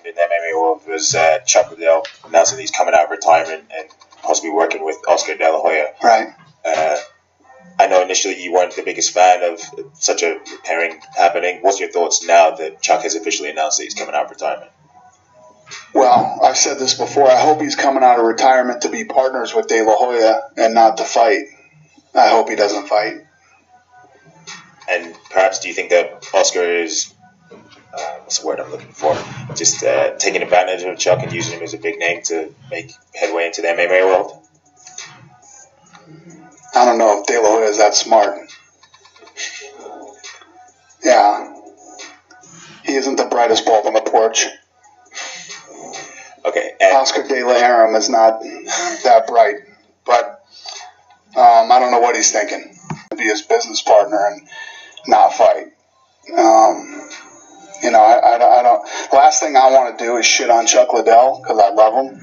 in the MMA world was Chuck Liddell announcing he's coming out of retirement and possibly working with Oscar De La Hoya. Right. I know initially you weren't the biggest fan of such a pairing happening. What's your thoughts now that Chuck has officially announced that he's coming out of retirement? Well, I've said this before. I hope he's coming out of retirement to be partners with De La Hoya and not to fight. I hope he doesn't fight. And perhaps do you think that Oscar is, what's the word I'm looking for, just taking advantage of Chuck and using him as a big name to make headway into the MMA world? I don't know if De La Hoya is that smart. Yeah. He isn't the brightest bulb on the porch. Okay. Oscar De La Hoya is not that bright. But I don't know what he's thinking. To be his business partner and not fight. I don't. Last thing I want to do is shit on Chuck Liddell because I love him,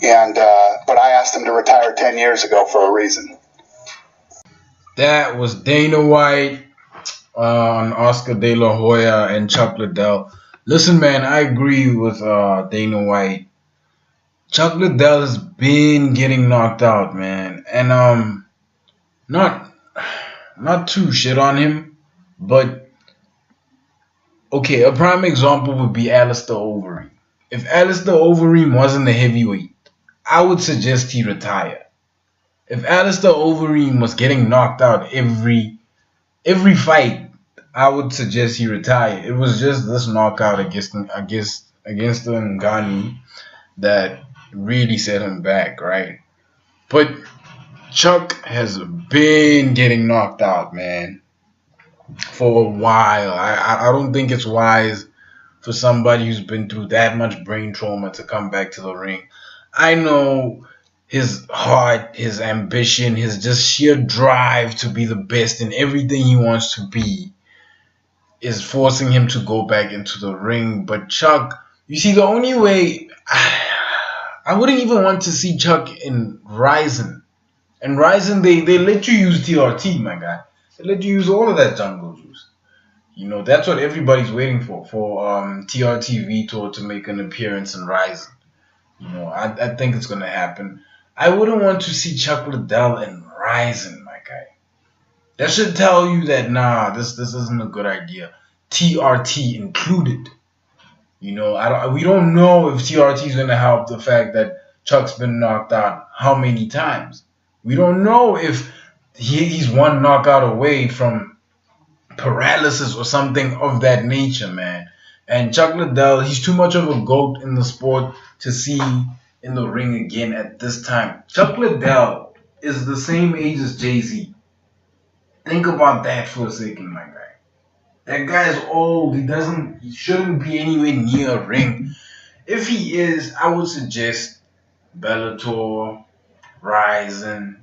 And but I asked him to retire 10 years ago for a reason. That was Dana White on Oscar De La Hoya and Chuck Liddell. Listen, man, I agree with Dana White. Chuck Liddell has been getting knocked out, man, and not too shit on him, but okay, a prime example would be Alistair Overeem. If Alistair Overeem wasn't a heavyweight, I would suggest he retire. If Alistair Overeem was getting knocked out every fight, I would suggest he retire. It was just this knockout against Ngannou that really set him back, right? But Chuck has been getting knocked out, man, for a while. I don't think it's wise for somebody who's been through that much brain trauma to come back to the ring. I know his heart, his ambition, his just sheer drive to be the best in everything he wants to be is forcing him to go back into the ring. But Chuck, you see, the only way I wouldn't even want to see Chuck in Ryzen. And Ryzen, they let you use TRT, my guy. They let you use all of that jungle juice. That's what everybody's waiting for TRT Vitor to make an appearance in Ryzen. I think it's going to happen. I wouldn't want to see Chuck Liddell in Ryzen, my guy. That should tell you that, this isn't a good idea. TRT included. We don't know if TRT is going to help the fact that Chuck's been knocked out how many times. We don't know if he's one knockout away from paralysis or something of that nature, man. And Chuck Liddell, he's too much of a GOAT in the sport to see in the ring again at this time. Chuck Liddell is the same age as Jay-Z. Think about that for a second, my guy. That guy is old. He shouldn't be anywhere near a ring. If he is, I would suggest Bellator, Ryzen,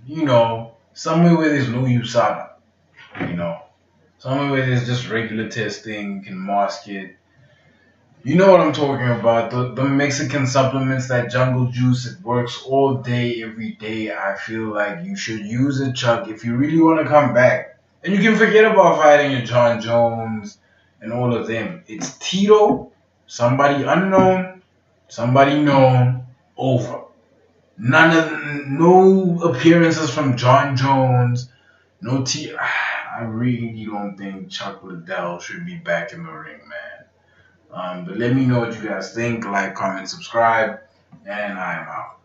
somewhere where there's no USADA, somewhere where there's just regular testing, you can mask it. You know what I'm talking about, the Mexican supplements, that jungle juice, it works all day, every day. I feel like you should use it, Chuck, if you really want to come back. And you can forget about fighting your John Jones and all of them. It's Tito, somebody unknown, somebody known, over. No appearances from John Jones, I really don't think Chuck Liddell should be back in the ring, man. But let me know what you guys think. Like, comment, subscribe, and I'm out.